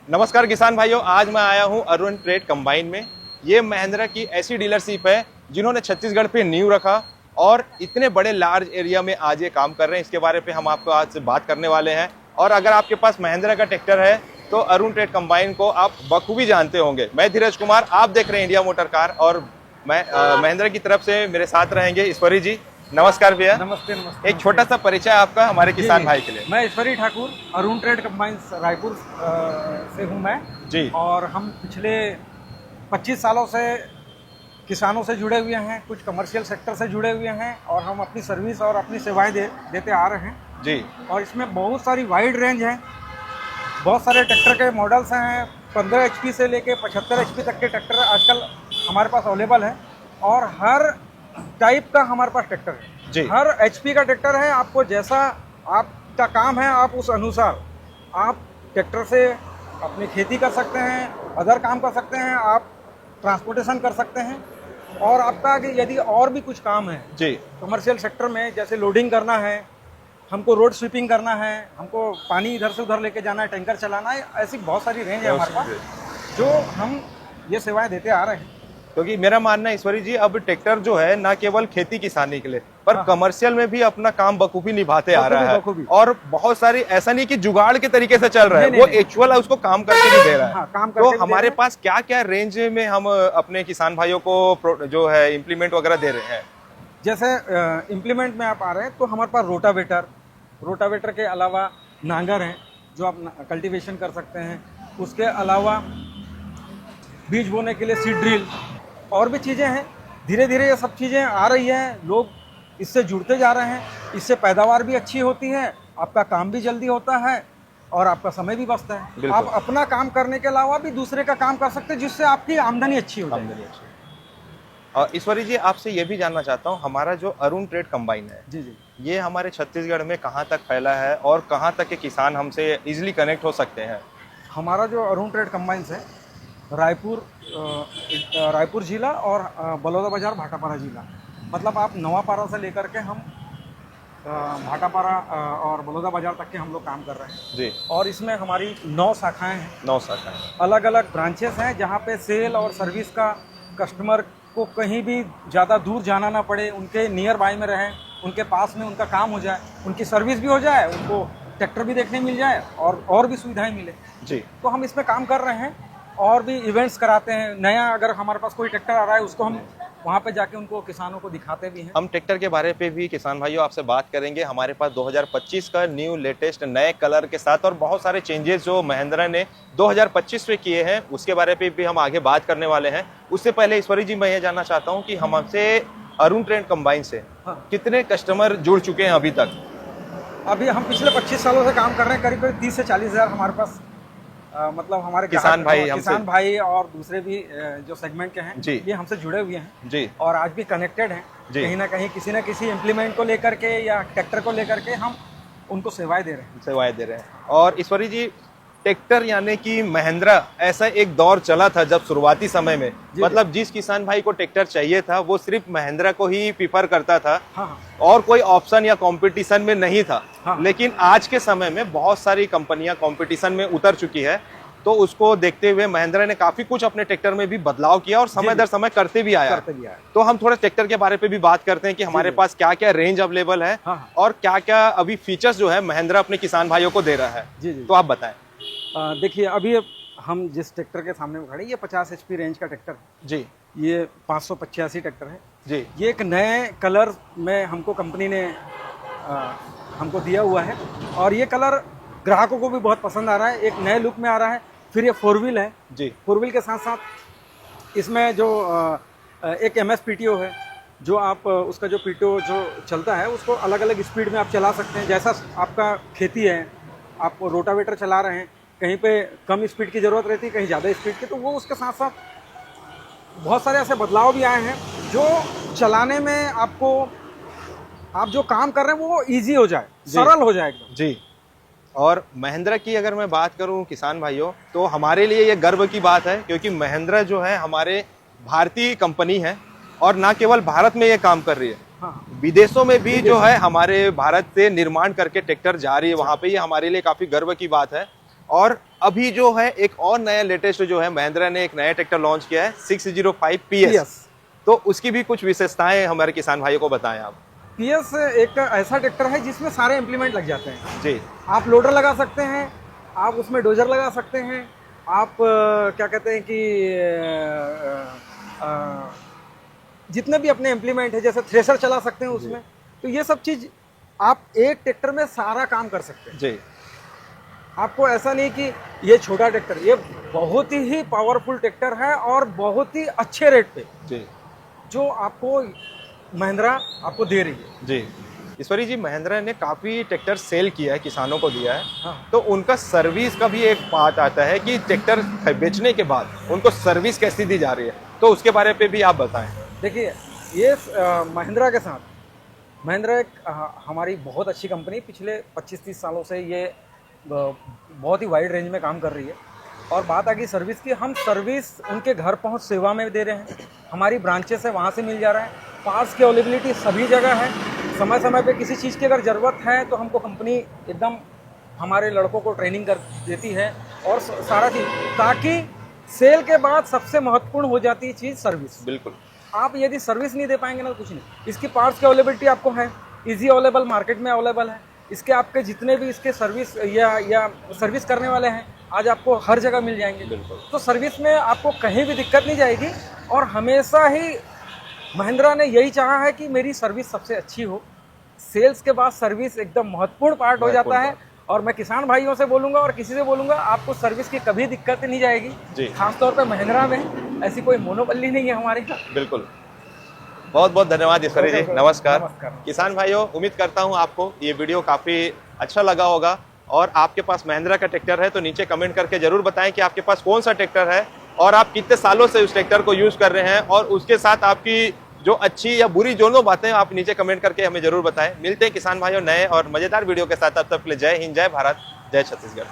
नमस्कार किसान भाइयों, आज मैं आया हूं अरुण ट्रेड कंबाइन में। ये महिंद्रा की ऐसी डीलरशिप है जिन्होंने छत्तीसगढ़ पे नींव रखा और इतने बड़े लार्ज एरिया में आज ये काम कर रहे हैं। इसके बारे पे हम आपको आज से बात करने वाले हैं। और अगर आपके पास महिंद्रा का ट्रैक्टर है तो अरुण ट्रेड कंबाइन को आप बखूबी जानते होंगे। मैं धीरज कुमार, आप देख रहे हैं इंडिया मोटर कार और मैं महिंद्रा की तरफ से मेरे साथ रहेंगे ईश्वरी जी। नमस्कार भैया। नमस्ते नमस्ते। एक छोटा सा परिचय आपका हमारे किसान भाई के लिए। मैं ईश्वरी ठाकुर, अरुण ट्रेड कंबाइंस रायपुर से हूं मैं जी। और हम पिछले 25 सालों से किसानों से जुड़े हुए हैं, कुछ कमर्शियल सेक्टर से जुड़े हुए हैं और हम अपनी सर्विस और अपनी सेवाएं देते आ रहे हैं जी। और इसमें बहुत सारी वाइड रेंज है, बहुत सारे ट्रैक्टर के मॉडल्स हैं। 15 HP से लेके 75 HP तक के ट्रैक्टर आजकल हमारे पास अवेलेबल है और हर टाइप का हमारे पास ट्रैक्टर है जी। हर HP का ट्रैक्टर है। आपको जैसा आपका काम है आप उस अनुसार आप ट्रैक्टर से अपनी खेती कर सकते हैं, अदर काम कर सकते हैं, आप ट्रांसपोर्टेशन कर सकते हैं। और आपका यदि और भी कुछ काम है जी कमर्शियल सेक्टर में, जैसे लोडिंग करना है, हमको रोड स्वीपिंग करना है, हमको पानी इधर से उधर लेके जाना है, टैंकर चलाना है, ऐसी बहुत सारी रेंज है हमारे पास जो हम ये सेवाएं देते आ रहे हैं। क्योंकि मेरा मानना है ईश्वरी जी, अब ट्रैक्टर जो है ना केवल खेती किसानी के लिए पर कमर्शियल में भी अपना काम बखूबी निभाते आ रहा है। और बहुत सारी ऐसा नहीं कि जुगाड़ के तरीके से चल रहा है, वो एक्चुअल है उसको काम करके भी दे रहा है। काम तो हमारे पास क्या क्या रेंज में हम अपने किसान भाइयों को जो है इम्प्लीमेंट वगैरह दे रहे हैं। जैसे इम्प्लीमेंट में आप आ रहे हैं तो हमारे पास रोटावेटर के अलावा नांगर है जो आप कल्टीवेशन कर सकते हैं। उसके अलावा बीज बोने के लिए सीड ड्रिल और भी चीज़ें हैं। धीरे धीरे ये सब चीज़ें आ रही हैं, लोग इससे जुड़ते जा रहे हैं। इससे पैदावार भी अच्छी होती है, आपका काम भी जल्दी होता है और आपका समय भी बचता है। आप अपना काम करने के अलावा भी दूसरे का काम कर सकते हैं जिससे आपकी आमदनी अच्छी हो जाएगी। और ईश्वरी जी, आपसे ये भी जानना चाहता हूँ, हमारा जो अरुण ट्रेड कंबाइन है जी जी, ये हमारे छत्तीसगढ़ में कहाँ तक फैला है और कहाँ तक के किसान हमसे इजीली कनेक्ट हो सकते हैं। हमारा जो अरुण ट्रेड कंबाइंस है रायपुर जिला और बलौदा बाजार भाटापारा जिला, मतलब आप नवापारा से लेकर के हम भाटापारा और बलौदा बाजार तक के हम लोग काम कर रहे हैं जी। और इसमें हमारी 9 शाखाएं हैं। 9 शाखाएं, अलग अलग ब्रांचेस हैं जहां पे सेल और सर्विस का कस्टमर को कहीं भी ज़्यादा दूर जाना ना पड़े, उनके नियर बाय में रहें, उनके पास में उनका काम हो जाए, उनकी सर्विस भी हो जाए, उनको ट्रैक्टर भी देखने मिल जाए और भी सुविधाएं मिले जी। तो हम इसमें काम कर रहे हैं और भी इवेंट्स कराते हैं। नया अगर हमारे पास कोई ट्रैक्टर आ रहा है उसको हम वहाँ पे जाके उनको किसानों को दिखाते भी हैं। हम ट्रैक्टर के बारे पे भी किसान भाइयों आपसे बात करेंगे। हमारे पास 2025 का न्यू लेटेस्ट नए कलर के साथ और बहुत सारे चेंजेस जो महिंद्रा ने 2025 में किए हैं उसके बारे पे भी हम आगे बात करने वाले हैं। उससे पहले ईश्वरी जी, मैं ये जानना चाहता हूँ कि हमसे अरुण ट्रेड कंबाइन से कितने कस्टमर जुड़ चुके हैं अभी तक। अभी हम पिछले 25 सालों से काम कर रहे हैं। करीब 30 से 40 हज़ार हमारे पास मतलब हमारे किसान भाई और दूसरे भी जो सेगमेंट के हैं ये हमसे जुड़े हुए हैं जी। और आज भी कनेक्टेड हैं कहीं ना कहीं, किसी न किसी इम्प्लीमेंट को लेकर के या ट्रैक्टर को लेकर के हम उनको सेवाएं दे रहे हैं। और ईश्वरी जी, ट्रैक्टर यानी कि महिंद्रा, ऐसा एक दौर चला था जब शुरुआती समय में, मतलब जिस किसान भाई को ट्रैक्टर चाहिए था वो सिर्फ महिंद्रा को ही प्रीफर करता था। हाँ। और कोई ऑप्शन या कंपटीशन में नहीं था। हाँ। लेकिन आज के समय में बहुत सारी कंपनियां कंपटीशन में उतर चुकी है, तो उसको देखते हुए महिंद्रा ने काफी कुछ अपने ट्रैक्टर में भी बदलाव किया और समय दर समय करते भी आया। तो हम थोड़ा ट्रैक्टर के बारे पे भी बात करते हैं कि हमारे पास क्या क्या रेंज अवेलेबल है। हाँ। और क्या क्या अभी फीचर्स जो है महिंद्रा अपने किसान भाइयों को दे रहा है। तो आप बताएं। देखिए, अभी हम जिस ट्रैक्टर के सामने में खड़े, ये 50 HP रेंज का ट्रैक्टर है जी। ये 585 ट्रैक्टर है जी। ये एक नए कलर में हमको कंपनी ने हमको दिया हुआ है और ये कलर ग्राहकों को भी बहुत पसंद आ रहा है, एक नए लुक में आ रहा है। फिर ये 4 व्हील है जी। 4 व्हील के साथ साथ इसमें जो एक MS PTO है, जो आप उसका जो PTO जो चलता है उसको अलग अलग स्पीड में आप चला सकते हैं। जैसा आपका खेती है, आप रोटावेटर चला रहे हैं, कहीं पे कम स्पीड की ज़रूरत रहती है, कहीं ज़्यादा स्पीड की, तो वो उसके साथ साथ बहुत सारे ऐसे बदलाव भी आए हैं जो चलाने में आपको, आप जो काम कर रहे हैं वो इजी हो जाए, सरल हो जाए एकदम जी। और महिंद्रा की अगर मैं बात करूं किसान भाइयों, तो हमारे लिए ये गर्व की बात है क्योंकि महिंद्रा जो है हमारे भारतीय कंपनी है और ना केवल भारत में ये काम कर रही है, विदेशों में भी जो है हमारे भारत से निर्माण करके ट्रैक्टर जा रही है वहाँ पे। ये हमारे लिए काफी गर्व की बात है। और अभी जो है एक और नया लेटेस्ट जो है महिंद्रा ने एक नया ट्रैक्टर लॉन्च किया है 605 PS। तो उसकी भी कुछ विशेषताएं हमारे किसान भाइयों को बताएं आप। PS एक ऐसा ट्रैक्टर है जिसमें सारे इम्प्लीमेंट लग जाते हैं जी। आप लोडर लगा सकते हैं, आप उसमें डोजर लगा सकते हैं, आप क्या कहते हैं कि जितने भी अपने इम्प्लीमेंट है जैसे थ्रेशर चला सकते हैं उसमें। तो ये सब चीज़ आप एक ट्रैक्टर में सारा काम कर सकते हैं जी। आपको ऐसा नहीं कि ये छोटा ट्रैक्टर, ये बहुत ही पावरफुल ट्रैक्टर है और बहुत ही अच्छे रेट पे जी जो आपको महिंद्रा आपको दे रही है। जी। ईश्वरी जी, महिंद्रा ने काफ़ी ट्रैक्टर सेल किया है, किसानों को दिया है। हाँ। तो उनका सर्विस का भी एक पार्ट आता है कि ट्रैक्टर बेचने के बाद उनको सर्विस कैसी दी जा रही है, तो उसके बारे पे भी आप बताएं। देखिए ये महिंद्रा के साथ महिंद्रा एक हमारी बहुत अच्छी कंपनी, पिछले 25-30 सालों से ये बहुत ही वाइड रेंज में काम कर रही है। और बात आ गई सर्विस की, हम सर्विस उनके घर पहुंच सेवा में दे रहे हैं, हमारी ब्रांचेस है वहाँ से मिल जा रहा है, पार्ट्स की अवेलेबिलिटी सभी जगह है, समय समय पे किसी चीज़ की अगर ज़रूरत है तो हमको कंपनी एकदम हमारे लड़कों को ट्रेनिंग कर देती है और सारा चीज़, ताकि सेल के बाद सबसे महत्वपूर्ण हो जाती है चीज़ सर्विस। बिल्कुल। आप यदि सर्विस नहीं दे पाएंगे ना तो कुछ नहीं। इसकी पार्ट्स की अवेलेबिलिटी आपको है, इजी अवेलेबल, मार्केट में अवेलेबल है। इसके आपके जितने भी इसके सर्विस या सर्विस करने वाले हैं आज आपको हर जगह मिल जाएंगे। बिल्कुल। तो सर्विस में आपको कहीं भी दिक्कत नहीं जाएगी। और हमेशा ही महिंद्रा ने यही चाहा है कि मेरी सर्विस सबसे अच्छी हो। सेल्स के बाद सर्विस एकदम महत्वपूर्ण पार्ट हो जाता है। और मैं किसान भाइयों से बोलूँगा और किसी से बोलूँगा, आपको सर्विस की कभी दिक्कत नहीं जाएगी। खासतौर पर महिंद्रा में ऐसी कोई मोनोपल्ली नहीं है हमारे यहाँ। बिल्कुल। बहुत बहुत धन्यवाद ईश्वरी जी। नमस्कार। किसान भाइयों, उम्मीद करता हूँ आपको ये वीडियो काफ़ी अच्छा लगा होगा। और आपके पास महिंद्रा का ट्रैक्टर है तो नीचे कमेंट करके जरूर बताएं कि आपके पास कौन सा ट्रैक्टर है और आप कितने सालों से उस ट्रैक्टर को यूज़ कर रहे हैं, और उसके साथ आपकी जो अच्छी या बुरी दोनों बातें आप नीचे कमेंट करके हमें जरूर बताएं। मिलते हैं किसान भाइयों नए और मज़ेदार वीडियो के साथ। तब तक के लिए जय हिंद, जय भारत, जय छत्तीसगढ़।